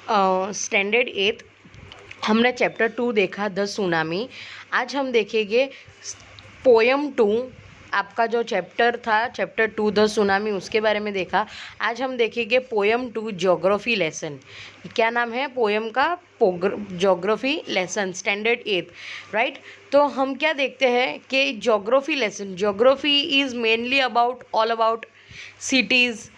Standard 8 हमने chapter 2 देखा the tsunami. आज हम देखेंगे पोयम 2। आपका जो चैप्टर था चैप्टर 2 द सुनामी, उसके बारे में देखा। आज हम देखेंगे पोयम 2 ज्योग्राफी लेसन। क्या नाम है पोयम का? Geography lesson, standard 8, right. तो हम क्या देखते हैं कि geography lesson, geography is mainly about all about cities,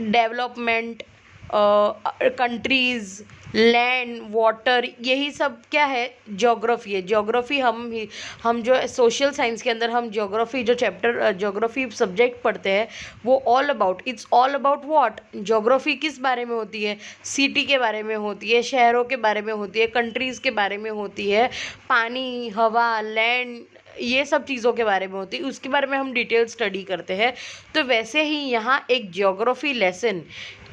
development, countries, land, water, यही सब क्या है? ज्योग्राफी है। ज्योग्राफी हम जो सोशल साइंस के अंदर हम ज्योग्राफी जो चैप्टर ज्योग्राफी सब्जेक्ट पढ़ते हैं वो all about, it's all about what? Geography किस बारे में होती है? सिटी के बारे में होती है, शहरों के बारे में होती है, कंट्रीज़ के बारे में होती है, पानी, हवा, लैंड, ये सब चीज़ों के बारे में होती है, उसके बारे में हम डिटेल स्टडी करते हैं। तो वैसे ही यहाँ एक ज्योग्राफी लेसन,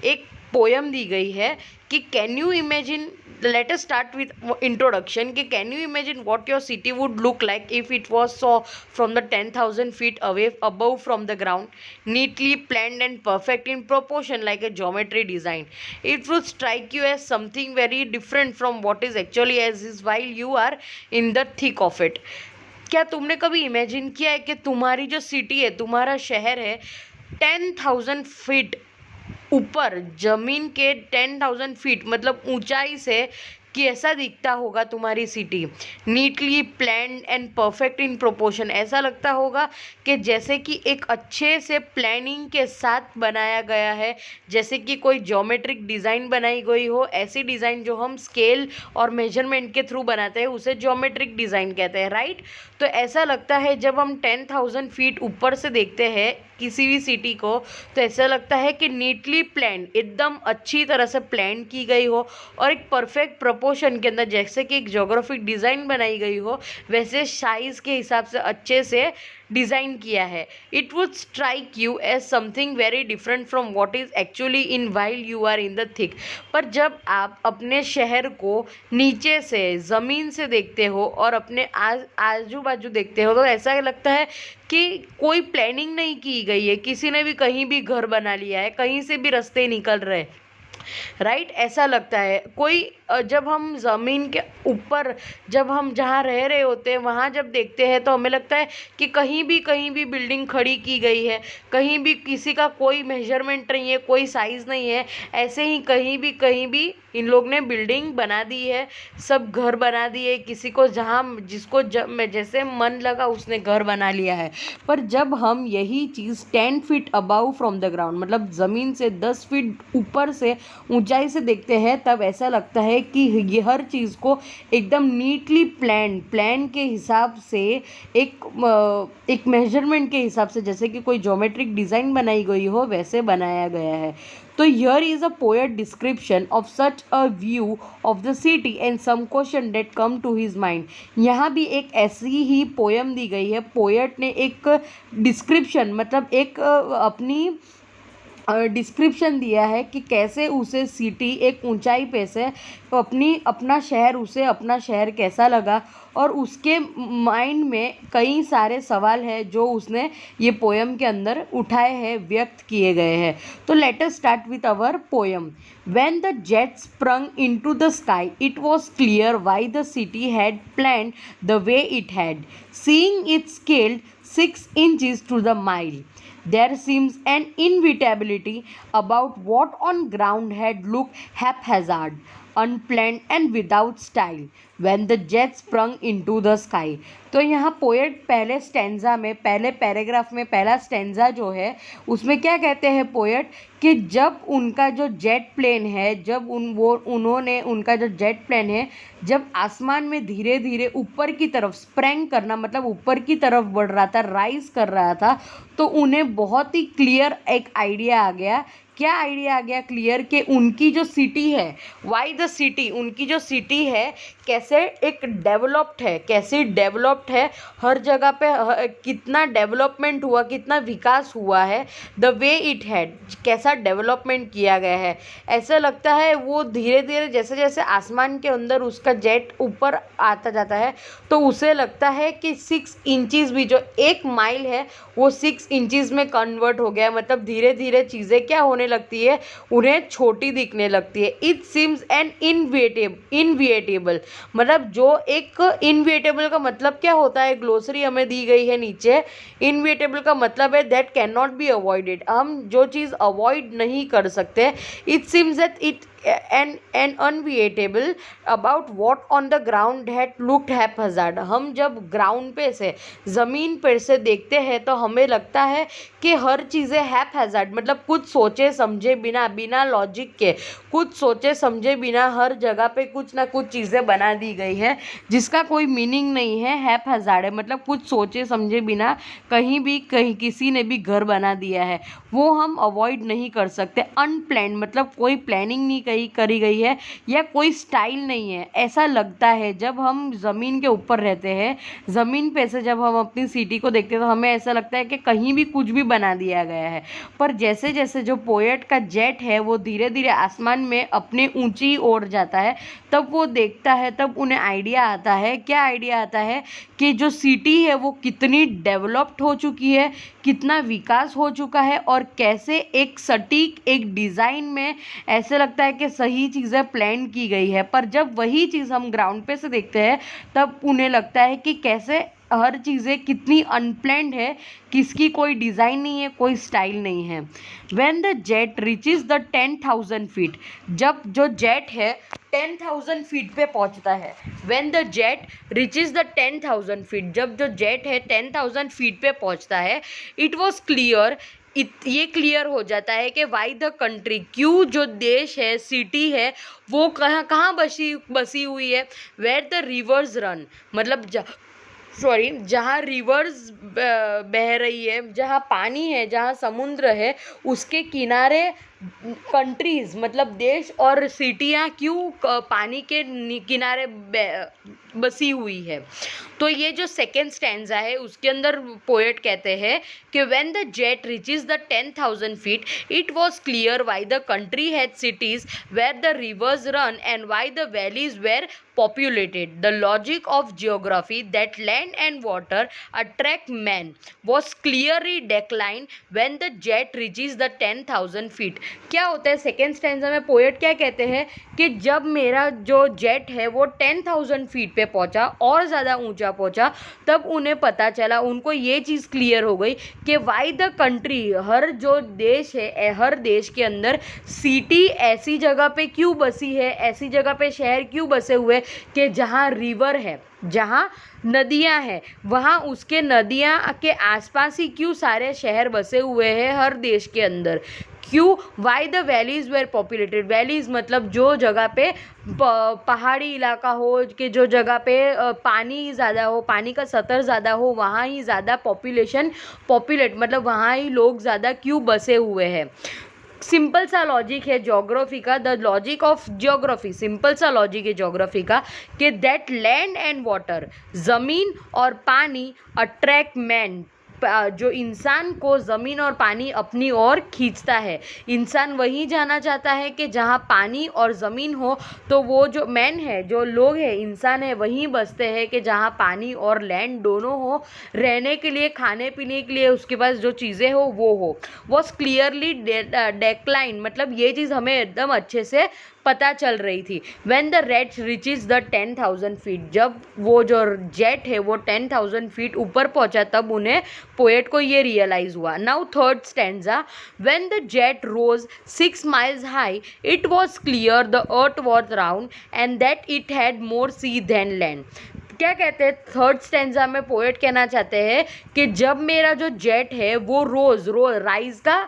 एक पोयम दी गई है कि can you imagine, let us start with introduction, कि can you imagine what your city would look like if it was saw from the 10,000 feet away above from the ground, neatly planned and perfect in proportion like a geometry design. It would strike you as something very different from what is actually as is while you are in the thick of it. क्या तुमने कभी imagine किया है कि तुम्हारी जो city है, तुम्हारा शहर है, 10,000 feet ऊपर, जमीन के 10,000 फीट मतलब ऊंचाई से कैसा दिखता होगा तुम्हारी city? Neatly planned and perfect in proportion, ऐसा लगता होगा कि जैसे कि एक अच्छे से प्लानिंग के साथ बनाया गया है, जैसे कि कोई ज्योमेट्रिक डिज़ाइन बनाई गई हो। ऐसी डिज़ाइन जो हम स्केल और मेजरमेंट के थ्रू बनाते हैं उसे ज्योमेट्रिक डिज़ाइन कहते हैं, राइट। तो ऐसा लगता है जब हम 10,000 फीट ऊपर से देखते हैं किसी भी सिटी को, तो ऐसा लगता है कि नीटली प्लान, एकदम अच्छी तरह से प्लान की गई हो और एक परफेक्ट प्रोपोर्शन के अंदर, जैसे कि एक ज्योग्राफिक डिज़ाइन बनाई गई हो वैसे साइज़ के हिसाब से अच्छे से डिज़ाइन किया है। It would strike you as something very different from what is actually in while you are in the thick. पर जब आप अपने शहर को नीचे से, ज़मीन से देखते हो और अपने आजू बाजू देखते हो, तो ऐसा लगता है कि कोई प्लानिंग नहीं की गई है, किसी ने भी कहीं भी घर बना लिया है, कहीं से भी रास्ते निकल रहे, राइट। ऐसा लगता है कोई जब हम ज़मीन के ऊपर, जब हम जहाँ रह रहे होते हैं वहाँ जब देखते हैं तो हमें लगता है कि कहीं भी बिल्डिंग खड़ी की गई है, कहीं भी किसी का कोई मेजरमेंट नहीं है, कोई साइज़ नहीं है। ऐसे ही कहीं भी इन लोग ने बिल्डिंग बना दी है, सब घर बना दिए, किसी को जहाँ जिसको जैसे मन लगा उसने घर बना लिया है। पर जब हम यही चीज़ 10 feet above from the ground, मतलब ज़मीन से 10 फीट ऊपर से ऊंचाई से देखते हैं, तब ऐसा लगता है कि ये हर चीज़ को एकदम नीटली प्लान के हिसाब से, एक मेजरमेंट के हिसाब से, जैसे कि कोई ज्योमेट्रिक डिज़ाइन बनाई गई हो वैसे बनाया गया है। तो here is a poet description of such a view of the city and some question that come to his mind. यहाँ भी एक ऐसी ही पोयम दी गई है। पोएट ने एक डिस्क्रिप्शन, मतलब एक अपनी डिस्क्रिप्शन दिया है कि कैसे उसे सिटी एक ऊंचाई पे से अपना शहर, उसे अपना शहर कैसा लगा, और उसके माइंड में कई सारे सवाल हैं जो उसने ये पोयम के अंदर उठाए हैं, व्यक्त किए गए हैं। तो let us start with our poem. When the jet sprung into the sky it was clear why the city had planned the way it had, seeing it scaled 6 inches to the mile. There seems an inevitability about what on ground had looked haphazard, unplanned and without style when the jet sprung into the sky. तो यहाँ poet पहले stanza में, पहले paragraph में, पहला stanza जो है उसमें क्या कहते हैं पोएट कि जब उनका जो जेट प्लेन है, जब उन्होंने उनका जो जेट प्लेन है जब आसमान में धीरे धीरे ऊपर की तरफ स्प्रैंग करना, मतलब ऊपर की तरफ बढ़ रहा था, राइज कर रहा था, तो उन्हें बहुत ही क्लियर एक आइडिया आ गया। क्या आइडिया आ गया क्लियर? कि उनकी जो सिटी है, वाई द सिटी, उनकी जो सिटी है कैसे एक डेवलप्ड है, कैसे डेवलप्ड है, हर जगह पे कितना डेवलपमेंट हुआ, कितना विकास हुआ है, द वे इट हैड, कैसा डेवलपमेंट किया गया है। ऐसा लगता है वो धीरे धीरे जैसे जैसे आसमान के अंदर उसका जेट ऊपर आता जाता है तो उसे लगता है कि 6 इंचज़ भी, जो 1 माइल है वो 6 इंचज़ में कन्वर्ट हो गया। मतलब धीरे धीरे चीज़ें क्या होने होने लगती है, उन्हें छोटी दिखने लगती है। इट सीम्स एन इनविएटेबल, मतलब जो एक इनविएटेबल का मतलब क्या होता है, ग्लोसरी हमें दी गई है नीचे। इनविएटेबल का मतलब है that can not be avoided, हम जो चीज़ अवॉइड नहीं कर सकते। It seems that it an inevitable about what on the ground had looked haphazard. हम जब ग्राउंड पे से, ज़मीन पर से देखते हैं तो हमें लगता है कि हर चीज़ें हैपहज़ार्ड, मतलब कुछ सोचे समझे बिना, बिना लॉजिक के, कुछ सोचे समझे बिना हर जगह पे कुछ ना कुछ चीज़ें बना दी गई है जिसका कोई मीनिंग नहीं है। हैपहज़ार्ड है मतलब कुछ सोचे समझे बिना कहीं भी किसी ने भी घर बना दिया है, वो हम अवॉइड नहीं कर सकते। अनप्लान्ड मतलब कोई प्लानिंग नहीं करी गई है या कोई स्टाइल नहीं है। ऐसा लगता है जब हम ज़मीन के ऊपर रहते हैं, ज़मीन पे से जब हम अपनी सिटी को देखते हैं तो हमें ऐसा लगता है कि कहीं भी कुछ भी बना दिया गया है। पर जैसे जैसे जो पोएट का जेट है वो धीरे धीरे आसमान में अपने ऊंची ओर जाता है, तब वो देखता है, तब उन्हें आइडिया आता है। क्या आइडिया आता है कि जो सिटी है वो कितनी डेवलप्ड हो चुकी है, कितना विकास हो चुका है, और कैसे एक सटीक एक डिज़ाइन में ऐसे लगता है कि सही चीज़ें प्लान की गई है। पर जब वही चीज़ हम ग्राउंड पे से देखते हैं तब उन्हें लगता है कि कैसे हर चीज़ें कितनी अनप्लान्ड है, किसकी कोई डिज़ाइन नहीं है, कोई स्टाइल नहीं है। When the jet reaches the 10,000 feet, जब जो जेट है 10,000 फीट पे पहुंचता है। When the jet reaches the 10,000 feet, जब जो जेट है 10,000 फीट पे पहुंचता है, इट वॉज क्लियर, ये क्लियर हो जाता है कि वाई द कंट्री, क्यों जो देश है, सिटी है, वो कहाँ कहाँ बसी हुई है। वेयर द रिवर्स रन, मतलब जहाँ रिवर्स बह रही है, जहाँ पानी है, जहाँ समुद्र है, उसके किनारे कंट्रीज़ मतलब देश और सिटियाँ क्यों पानी के किनारे बसी हुई है। तो ये जो सेकेंड स्टैंजा है उसके अंदर पोएट कहते हैं कि when the jet reaches the 10,000 feet, it was clear why the country had cities where the rivers run and why the valleys were populated. The logic of geography that land and water attract man was clearly declined when the jet reaches the 10,000 feet. क्या होता है second stanza में poet क्या कहते हैं कि जब मेरा जो जेट है वो 10,000 फीट पे पहुंचा और ज़्यादा ऊंचा पहुंचा, तब उन्हें पता चला, उनको ये चीज़ क्लियर हो गई कि वाई द कंट्री, हर जो देश है, हर देश के अंदर सिटी ऐसी जगह पे क्यों बसी है, ऐसी जगह पे शहर क्यों बसे हुए कि जहाँ रिवर है, जहाँ नदियाँ हैं, वहाँ उसके नदियाँ के आसपास ही क्यों सारे शहर बसे हुए हैं हर देश के अंदर। क्यों? Why the valleys were populated, valleys मतलब जो जगह पे पहाड़ी इलाका हो, कि जो जगह पे पानी ज़्यादा हो, पानी का सतर ज़्यादा हो, वहाँ ही ज़्यादा पॉपुलेट मतलब वहाँ ही लोग ज़्यादा क्यों बसे हुए हैं। सिंपल सा लॉजिक है ज्योग्राफी का, the logic of geography, simple सा लॉजिक है ज्योग्राफी का कि दैट लैंड एंड वाटर, ज़मीन और पानी अट्रैक्ट मैन, जो इंसान को ज़मीन और पानी अपनी ओर खींचता है। इंसान वहीं जाना चाहता है कि जहाँ पानी और ज़मीन हो, तो वो जो मैन है, जो लोग हैं, इंसान है, वहीं बसते हैं कि जहाँ पानी और लैंड दोनों हो, रहने के लिए, खाने पीने के लिए उसके पास जो चीज़ें हो वो हो। वॉज क्लियरली डेक्लाइन, मतलब ये चीज़ हमें एकदम अच्छे से पता चल रही थी। When the rate reaches the 10,000 feet, जब वो जो जेट है वो 10,000 फीट ऊपर पहुंचा, तब उन्हें पोएट को ये रियलाइज़ हुआ। Now third stanza, when the jet rose 6 miles high, it was clear the earth was round and that it had more sea than land. क्या कहते हैं थर्ड स्टैंजा में पोएट कहना चाहते हैं कि जब मेरा जो जेट है वो रोज राइज का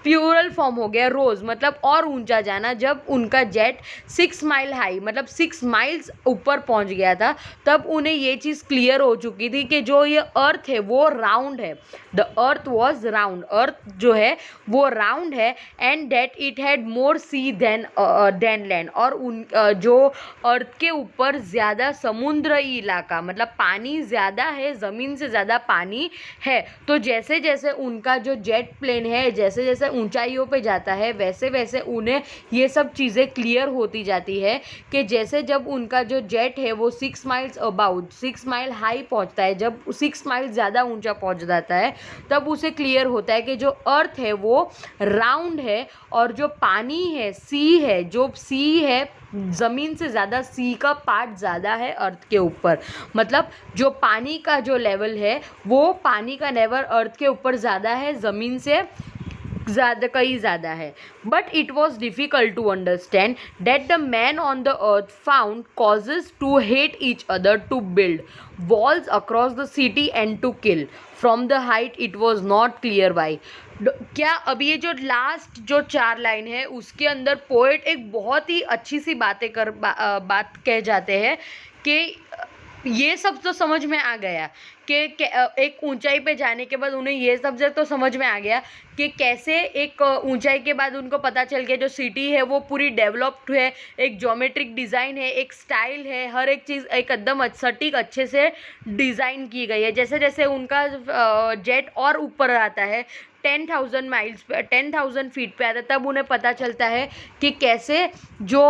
प्यूरल फॉर्म हो गया, रोज़ मतलब और ऊंचा जाना, जब उनका जेट 6 माइल हाई मतलब 6 माइल्स ऊपर पहुंच गया था, तब उन्हें ये चीज़ क्लियर हो चुकी थी कि जो ये अर्थ है वो राउंड है। The earth was round, earth जो है वो राउंड है, and that it had more sea than land, और उन जो अर्थ के ऊपर ज़्यादा समुद्री इलाका मतलब पानी ज़्यादा है, ज़मीन से ज़्यादा पानी है। तो जैसे जैसे उनका जो जेट प्लेन है, जैसे जैसे ऊंचाइयों पे जाता है वैसे वैसे उन्हें ये सब चीज़ें क्लियर होती जाती है कि जैसे जब उनका जो जेट है वो 6 माइल्स अबाउट 6 माइल हाई पहुंचता है, जब 6 माइल ज़्यादा ऊंचा पहुंच जाता है तब उसे क्लियर होता है कि जो अर्थ है वो राउंड है और जो पानी है सी है, जो सी है ज़मीन से ज़्यादा सी का पार्ट ज़्यादा है अर्थ के ऊपर। मतलब जो पानी का जो लेवल है वो पानी का लेवल अर्थ के ऊपर ज़्यादा है, ज़मीन से कई ज़्यादा है। But it was difficult to understand that the man on the earth found causes to hate each other, to build walls across the city and to kill from the height it was not clear why. क्या अब ये जो last जो 4 line है उसके अंदर poet एक बहुत ही अच्छी सी बात कह जाते हैं कि ये सब तो समझ में आ गया कि एक ऊंचाई पे जाने के बाद उन्हें ये सब तो समझ में आ गया कि कैसे एक ऊंचाई के बाद उनको पता चल गया जो सिटी है वो पूरी डेवलप्ड है, एक ज्योमेट्रिक डिज़ाइन है, एक स्टाइल है, हर एक चीज़ एक एकदम सटीक अच्छे से डिज़ाइन की गई है। जैसे जैसे उनका जेट और ऊपर आता है 10,000 माइल्स पे 10,000 फीट पे आता है तब उन्हें पता चलता है कि कैसे जो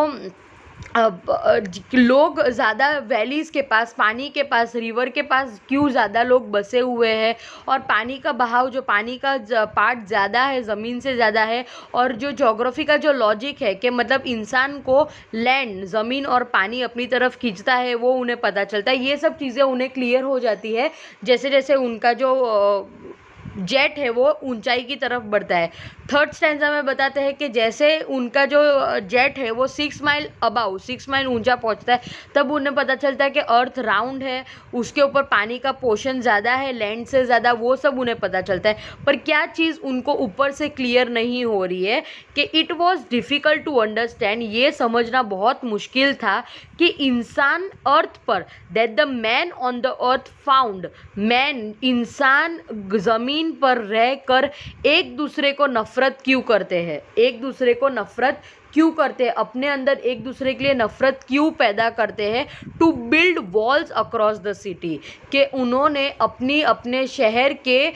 लोग ज़्यादा वैलीज़ के पास, पानी के पास, रिवर के पास क्यों ज़्यादा लोग बसे हुए हैं और पानी का बहाव जो पानी का पार्ट ज़्यादा है, ज़मीन से ज़्यादा है। और जो ज्योग्राफी का जो लॉजिक है कि मतलब इंसान को लैंड, ज़मीन और पानी अपनी तरफ खींचता है वो उन्हें पता चलता है। ये सब चीज़ें उन्हें क्लियर हो जाती है जैसे जैसे उनका जो जेट है वो ऊंचाई की तरफ बढ़ता है। थर्ड स्टैंजा में बताते हैं कि जैसे उनका जो जेट है वो 6 माइल अबाउ 6 माइल ऊंचा पहुंचता है तब उन्हें पता चलता है कि अर्थ राउंड है, उसके ऊपर पानी का पोर्शन ज़्यादा है लैंड से ज़्यादा, वो सब उन्हें पता चलता है। पर क्या चीज़ उनको ऊपर से क्लियर नहीं हो रही है कि it was difficult to understand, ये समझना बहुत मुश्किल था कि इंसान अर्थ पर that the man on the earth found, man इंसान ज़मीन पर रहकर एक दूसरे को नफरत क्यों करते हैं, एक दूसरे को नफरत क्यों करते हैं, अपने अंदर एक दूसरे के लिए नफरत क्यों पैदा करते हैं। To build walls across the city, कि उन्होंने अपने शहर के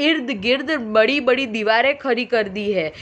इर्द गिर्द बड़ी बड़ी दीवारें खड़ी कर दी है।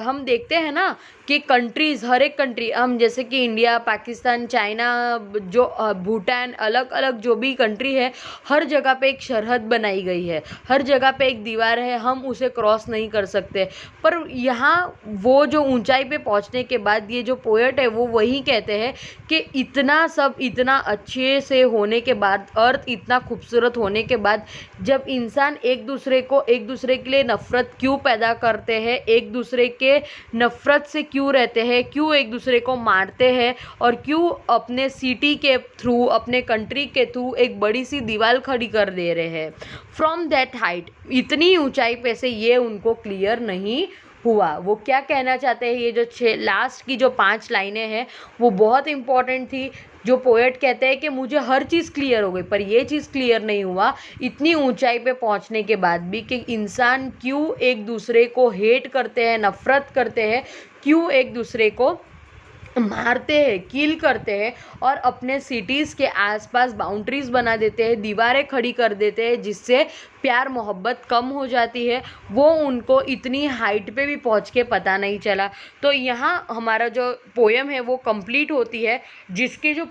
हम देखते हैं ना कि कंट्रीज़, हर एक कंट्री, हम जैसे कि इंडिया, पाकिस्तान, चाइना, जो भूटान, अलग अलग जो भी कंट्री है हर जगह पे एक सरहद बनाई गई है, हर जगह पे एक दीवार है, हम उसे क्रॉस नहीं कर सकते। पर यहाँ वो जो ऊंचाई पे पहुँचने के बाद ये जो पोएट है वो वही कहते हैं कि इतना सब इतना अच्छे से होने के बाद, अर्थ इतना खूबसूरत होने के बाद जब इंसान एक दूसरे के लिए नफ़रत क्यों पैदा करते हैं, एक दूसरे के नफ़रत से क्यों रहते हैं, क्यों एक दूसरे को मारते हैं और क्यों अपने सिटी के थ्रू, अपने कंट्री के थ्रू एक बड़ी सी दीवार खड़ी कर दे रहे हैं फ्रॉम दैट हाइट, इतनी ऊंचाई पे से, ये उनको क्लियर नहीं हुआ। वो क्या कहना चाहते हैं, ये जो लास्ट की जो 5 लाइनें हैं वो बहुत इम्पॉर्टेंट थी। जो पोएट कहते हैं कि मुझे हर चीज़ क्लियर हो गई पर ये चीज़ क्लियर नहीं हुआ इतनी ऊंचाई पे पहुंचने के बाद भी कि इंसान क्यों एक दूसरे को हेट करते हैं, नफ़रत करते हैं, क्यों एक दूसरे को मारते हैं, किल करते हैं और अपने सिटीज़ के आसपास बाउंड्रीज बना देते हैं, दीवारें खड़ी कर देते हैं जिससे प्यार मोहब्बत कम हो जाती है। वो उनको इतनी हाइट पे भी पहुंच के पता नहीं चला। तो यहाँ हमारा जो पोएम है वो कंप्लीट होती है, जिसके जो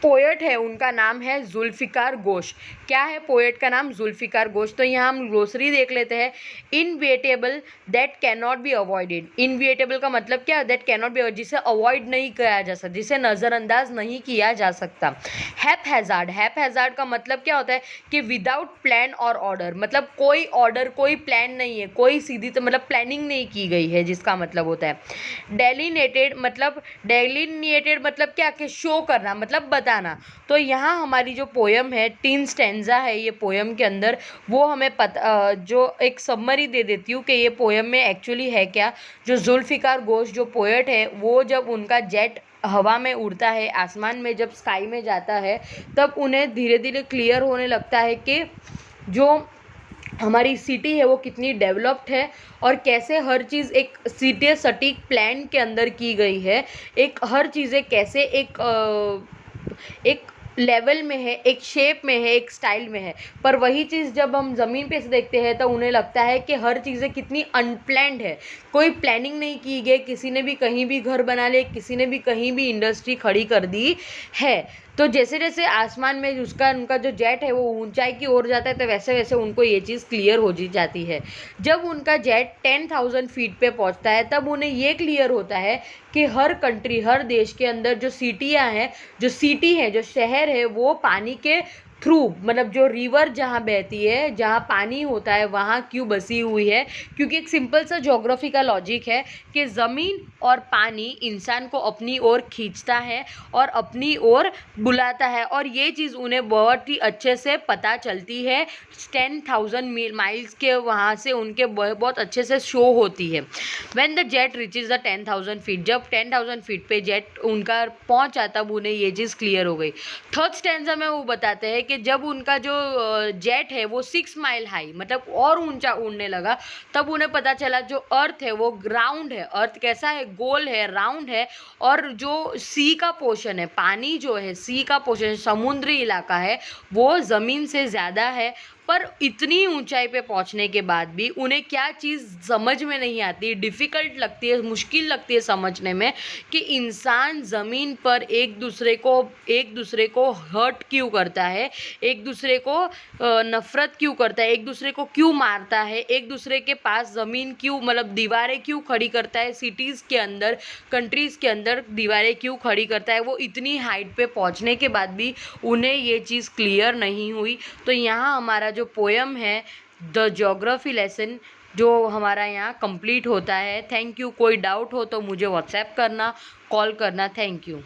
पोएट है उनका नाम है जुल्फ़िकार घोष। क्या है पोएट का नाम? जुल्फ़िकार घोष। तो यहाँ हम ग्लोसरी देख लेते हैं। Inevitable that can not be avoided. Inevitable का मतलब क्या? That can not be avoid, जिसे अवॉइड नहीं किया जा सकता, जिसे नज़रअंदाज नहीं किया जा सकता। हैपहैज़ार्ड, हैपहैज़ार्ड का मतलब क्या होता है कि विदाउट प्लान और ऑर्डर, मतलब कोई ऑर्डर, कोई प्लान नहीं है, कोई सीधी तो मतलब प्लानिंग नहीं की गई है, जिसका मतलब होता है। डेलिनेटेड मतलब क्या? कि शो करना, मतलब बताना। तो यहाँ हमारी जो पोएम है, 3 स्टैंजा है ये पोएम के अंदर, वो हमें जो एक समरी दे देती हूँ कि ये पोएम में एक्चुअली है क्या। जो जुल्फ़िकार घोष जो पोएट है वो जब उनका जेट हवा में उड़ता है, आसमान में जब स्काई में जाता है, तब उन्हें धीरे धीरे क्लियर होने लगता है कि जो हमारी सिटी है वो कितनी डेवलप्ड है और कैसे हर चीज़ एक सीधे सटीक प्लान के अंदर की गई है। एक हर चीज़ें कैसे एक लेवल में है, एक शेप में है, एक स्टाइल में है। पर वही चीज़ जब हम ज़मीन पे से देखते हैं तो उन्हें लगता है कि हर चीज़ें कितनी अनप्लैन्ड है, कोई प्लानिंग नहीं की गई, किसी ने भी कहीं भी घर बना लिए, किसी ने भी कहीं भी इंडस्ट्री खड़ी कर दी है। तो जैसे जैसे आसमान में उनका जो जेट है वो ऊंचाई की ओर जाता है तो वैसे वैसे उनको ये चीज़ क्लियर हो जाती है। जब उनका जेट 10,000 फीट पे पहुंचता है तब उन्हें ये क्लियर होता है कि हर कंट्री, हर देश के अंदर जो सिटियां हैं, जो सिटी है, जो शहर है, वो पानी के थ्रू, मतलब जो रिवर जहाँ बहती है, जहाँ पानी होता है, वहाँ क्यों बसी हुई है। क्योंकि एक सिंपल सा ज्योग्राफी का लॉजिक है कि ज़मीन और पानी इंसान को अपनी ओर खींचता है और अपनी ओर बुलाता है, और ये चीज़ उन्हें बहुत ही अच्छे से पता चलती है। 10,000 माइल्स के वहाँ से उनके बहुत अच्छे से शो होती है। When the jet reaches the 10,000 feet, जब 10,000 फीट पे जेट उनका पहुंचा तब उन्हें ये चीज़ क्लियर हो गई। थर्ड स्टैंजा में वो बताते हैं कि जब उनका जो जेट है वो 6 माइल हाई, मतलब और ऊंचा उड़ने लगा, तब उन्हें पता चला जो अर्थ है वो ग्राउंड है। अर्थ कैसा है? गोल है, राउंड है, और जो सी का पोर्शन है, पानी जो है, सी का पोर्शन, समुद्री इलाका है, वो ज़मीन से ज़्यादा है। पर इतनी ऊंचाई पे पहुंचने के बाद भी उन्हें क्या चीज़ समझ में नहीं आती, डिफ़िकल्ट लगती है, मुश्किल लगती है समझने में, कि इंसान ज़मीन पर एक दूसरे को हर्ट क्यों करता है, एक दूसरे को नफ़रत क्यों करता है, एक दूसरे को क्यों मारता है, एक दूसरे के पास ज़मीन क्यों, मतलब दीवारें क्यों खड़ी करता है, सिटीज़ के अंदर, कंट्रीज़ के अंदर दीवारें क्यों खड़ी करता है। वो इतनी हाइट पे पहुंचने के बाद भी उन्हें ये चीज़ क्लियर नहीं हुई। तो यहाँ हमारा जो पोयम है द ज्योग्राफी लेसन, जो हमारा यहाँ कंप्लीट होता है। Thank you. कोई डाउट हो तो मुझे व्हाट्सएप करना, कॉल करना। Thank you.